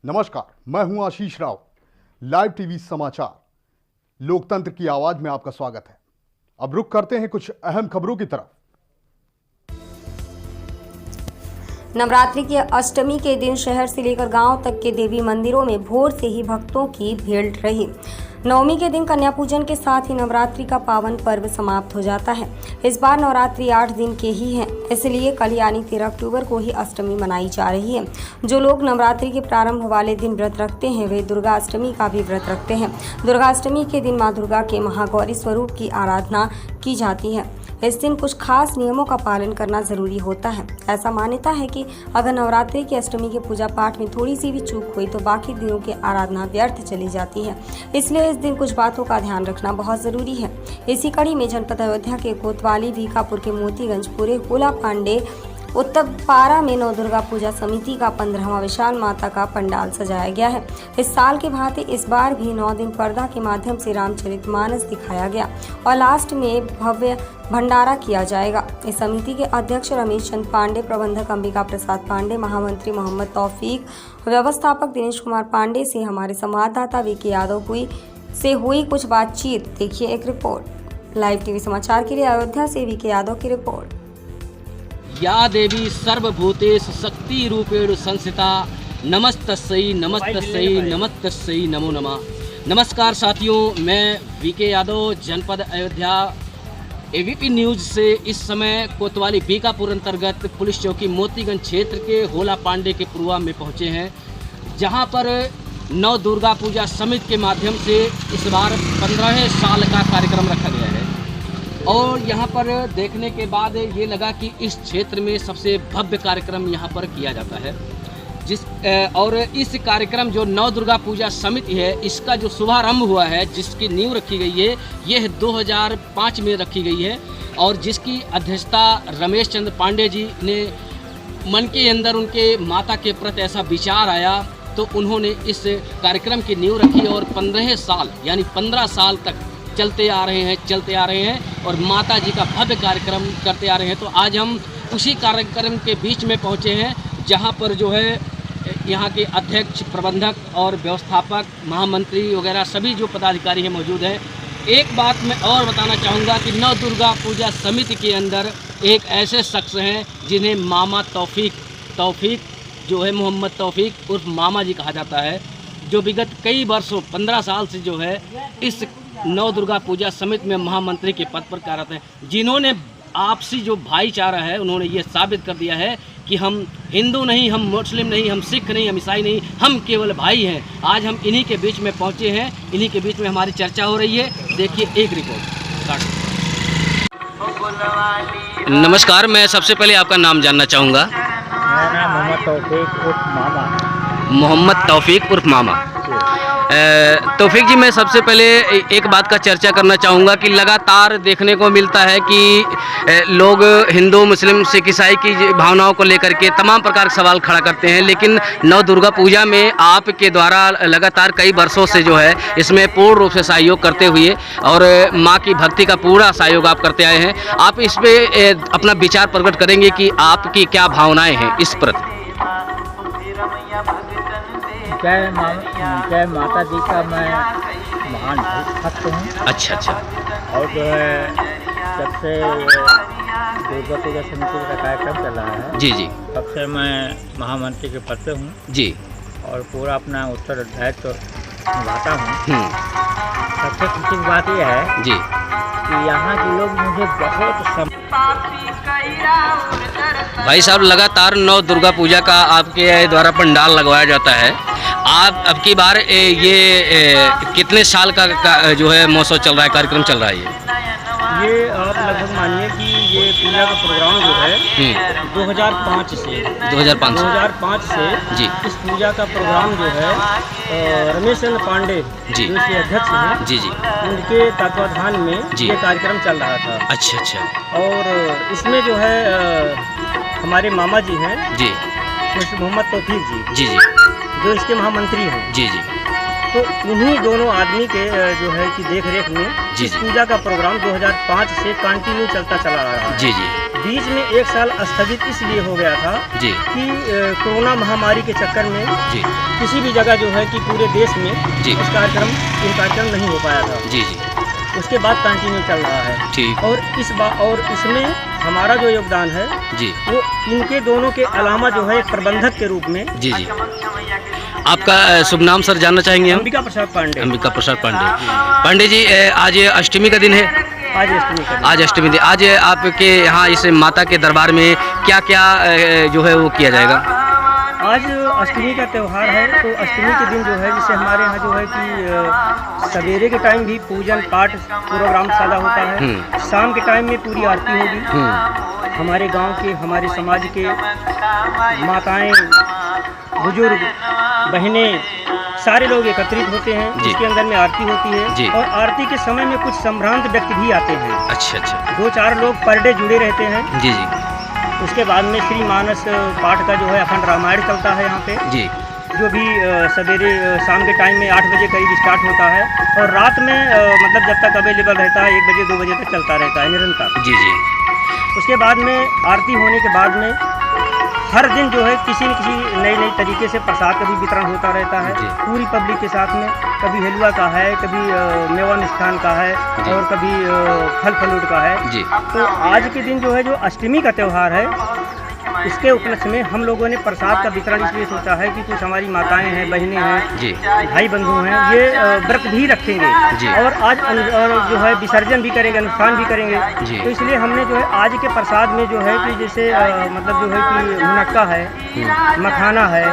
नमस्कार, मैं हूं आशीष राव। लाइव टीवी समाचार लोकतंत्र की आवाज में आपका स्वागत है। अब रुख करते हैं कुछ अहम खबरों की तरफ। नवरात्रि की अष्टमी के दिन शहर से लेकर गांव तक के देवी मंदिरों में भोर से ही भक्तों की भीड़ रही। नवमी के दिन कन्या पूजन के साथ ही नवरात्रि का पावन पर्व समाप्त हो जाता है। इस बार नवरात्रि 8 दिन के ही है, इसलिए कल यानी 13 अक्टूबर को ही अष्टमी मनाई जा रही है। जो लोग नवरात्रि के प्रारंभ वाले दिन व्रत रखते हैं वे दुर्गा अष्टमी का भी व्रत रखते हैं। दुर्गा अष्टमी के दिन मां दुर्गा के महागौरी स्वरूप की आराधना की जाती है। इस दिन कुछ खास नियमों का पालन करना जरूरी होता है। ऐसा मान्यता है कि अगर नवरात्रि की अष्टमी के पूजा पाठ में थोड़ी सी भी चूक हुई तो बाकी दिनों की आराधना व्यर्थ चली जाती है, इसलिए इस दिन कुछ बातों का ध्यान रखना बहुत जरूरी है। इसी कड़ी में जनपद अयोध्या के कोतवाली, भीखापुर के मोतीगंज, पूरे होला पांडे, उत्तरपारा में नव दुर्गा पूजा समिति का 15वां विशाल माता का पंडाल सजाया गया है। इस साल की भांति इस बार भी 9 दिन पर्दा के माध्यम से रामचरितमानस दिखाया गया और लास्ट में भव्य भंडारा किया जाएगा। इस समिति के अध्यक्ष रमेश चंद पांडे, प्रबंधक अंबिका प्रसाद पांडे, महामंत्री मोहम्मद तौफीक, व्यवस्थापक दिनेश कुमार पांडे से हमारे संवाददाता वीके यादव से हुई कुछ बातचीत। देखिए एक रिपोर्ट। लाइव टीवी समाचार के लिए अयोध्या से वीके यादव की रिपोर्ट। या देवी सर्वभूतेषु शक्ति रूपेण संस्थिता नमस्तस्यै नमस्तस्यै नमस्तस्यै नमो नमः। नमस्कार साथियों, मैं वीके यादव जनपद अयोध्या एबीपी न्यूज़ से इस समय कोतवाली भीखापुर अंतर्गत पुलिस चौकी मोतीगंज क्षेत्र के होला पांडे के पुरवा में पहुंचे हैं, जहां पर नव दुर्गा पूजा समिति के माध्यम से इस बार 15वें साल का कार्यक्रम रखा गया है। और यहाँ पर देखने के बाद ये लगा कि इस क्षेत्र में सबसे भव्य कार्यक्रम यहाँ पर किया जाता है। और इस कार्यक्रम जो नव दुर्गा पूजा समिति है, इसका जो शुभारंभ हुआ है, जिसकी नींव रखी गई है, यह 2005 में रखी गई है और जिसकी अध्यक्षता रमेश चंद्र पांडे जी ने मन के अंदर उनके माता के प्रति ऐसा विचार आया तो उन्होंने इस कार्यक्रम की नींव रखी और 15 साल यानी 15 साल तक चलते आ रहे हैं और माता जी का भव्य कार्यक्रम करते आ रहे हैं। तो आज हम उसी कार्यक्रम के बीच में पहुंचे हैं, जहां पर जो है यहाँ के अध्यक्ष, प्रबंधक और व्यवस्थापक, महामंत्री वगैरह सभी जो पदाधिकारी हैं मौजूद हैं। एक बात मैं और बताना चाहूँगा कि नव दुर्गा पूजा समिति के अंदर एक ऐसे शख्स हैं जिन्हें मामा तौफीक जो है, मोहम्मद तौफीक उर्फ मामा जी कहा जाता है, जो विगत कई वर्षों 15 साल से जो है इस नव दुर्गा पूजा समिति में महामंत्री के पद पर कार्यरत हैं, जिन्होंने आपसी जो भाईचारा है उन्होंने ये साबित कर दिया है कि हम हिंदू नहीं, हम मुस्लिम नहीं, हम सिख नहीं, हम ईसाई नहीं, हम केवल भाई हैं। आज हम इन्हीं के बीच में पहुंचे हैं, इन्हीं के बीच में हमारी चर्चा हो रही है। देखिए एक रिपोर्ट। नमस्कार, मैं सबसे पहले आपका नाम जानना चाहूँगा। मेरा नाम मोहम्मद तौफीक उर्फ मामा। मोहम्मद तौफीक उर्फ मामा। तौफीक जी, मैं सबसे पहले एक बात का चर्चा करना चाहूँगा कि लगातार देखने को मिलता है कि लोग हिंदू, मुस्लिम, सिख, ईसाई की भावनाओं को लेकर के तमाम प्रकार के सवाल खड़ा करते हैं, लेकिन नव दुर्गा पूजा में आपके द्वारा लगातार कई वर्षों से जो है इसमें पूर्ण रूप से सहयोग करते हुए और माँ की भक्ति का पूरा सहयोग आप करते आए हैं। आप इस पर अपना विचार प्रकट करेंगे कि आपकी क्या भावनाएँ हैं इस प्रति? जय माता जी का मैं महान भक्त हूँ। अच्छा। और जो है जब से दुर्गा पूजा समिति का कार्यक्रम चल रहा है जी तब से मैं महामंत्री के पद पे हूँ जी, और पूरा अपना उत्तरदायित्व निभाता हूँ। सबसे खुशी की बात यह है जी कि यहाँ के लोग मुझे बहुत भाई साहब, लगातार नव दुर्गा पूजा का आपके द्वारा पंडाल लगवाया जाता है। आप अब की बार ये कितने साल का जो है महोत्सव चल रहा है, कार्यक्रम चल रहा है? ये आप लगभग मानिए कि ये पूजा का प्रोग्राम जो है 2005 से जी इस पूजा का प्रोग्राम जो है रमेश चंद्र पांडे जी जो इसके अध्यक्ष हैं जी, उनके तत्वाधान में जी ये कार्यक्रम चल रहा था। अच्छा। और इसमें जो है हमारे मामा जी हैं जी, मोहम्मद तौफीक जी जो इसके महामंत्री हैं जी। तो इन्हीं दोनों आदमी के जो है कि देख रेख में इस पूजा का प्रोग्राम 2005 से कंटिन्यू चलता चला आ रहा है। जी। बीच में एक साल स्थगित इसलिए हो गया था जी कि कोरोना महामारी के चक्कर में जी किसी भी जगह जो है कि पूरे देश में जी इन कार्यक्रम नहीं हो पाया था। जी जी उसके बाद कंटिन्यू चल रहा है। ठीक और इसमें हमारा जो योगदान है जी वो इनके दोनों के अलावा जो है एक प्रबंधक के रूप में जी जी। आपका शुभ नाम सर जानना चाहेंगे हम? अंबिका प्रसाद पांडे। अंबिका प्रसाद पांडे। पांडे जी, आज अष्टमी का दिन है। आज अष्टमी का दिन। आज अष्टमी दिन। आज आपके यहाँ इस माता के दरबार में क्या क्या जो है वो किया जाएगा? आज अष्टमी का त्यौहार है, तो अष्टमी के दिन जो है जैसे हमारे यहाँ जो है कि सवेरे के टाइम भी पूजन पाठ प्रोग्राम सादा होता है। शाम के टाइम में पूरी आरती होगी। हमारे गांव के, हमारे समाज के माताएं, बुजुर्ग, बहनें, सारे लोग एकत्रित होते हैं, जिसके अंदर में आरती होती है। और आरती के समय में कुछ संभ्रांत व्यक्ति भी आते हैं। अच्छा अच्छा। 2-4 लोग पर डे जुड़े रहते हैं। जी जी। उसके बाद में श्री मानस पाठ का जो है अखंड रामायण चलता है यहाँ पे जी, जो भी सवेरे शाम के टाइम में 8 बजे करीब स्टार्ट होता है और रात में मतलब जब तक अवेलेबल रहता है 1 बजे 2 बजे तक चलता रहता है निरंतर। जी जी। उसके बाद में आरती होने के बाद में हर दिन जो है किसी न किसी नई तरीके से प्रसाद का भी वितरण होता रहता है पूरी पब्लिक के साथ में। कभी हलवा का है, कभी मेवा मिष्ठान का है और कभी फल फ्रूट का है जी। तो आज के दिन जो है जो अष्टमी का त्यौहार है, इसके उपलक्ष्य में हम लोगों ने प्रसाद का वितरण इसलिए सोचा है कि कुछ हमारी माताएं हैं, बहनें हैं जी, भाई बंधु हैं, ये व्रत भी रखेंगे जी। और आज जो है विसर्जन भी करेंगे, अनुष्ठान भी करेंगे। जी। तो इसलिए हमने जो है आज के प्रसाद में जो है कि जैसे मतलब जो है कि मुनक्का है, मखाना है,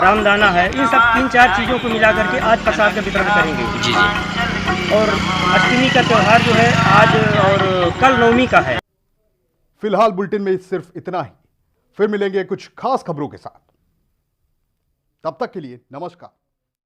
रामदाना है, इन सब 3-4 चीज़ों को मिला करके आज प्रसाद का वितरण करेंगे। जी जी। और अष्टमी का त्यौहार जो है आज और कल नवमी का है। फिलहाल बुलेटिन में सिर्फ इतना ही। फिर मिलेंगे कुछ खास खबरों के साथ। तब तक के लिए नमस्कार।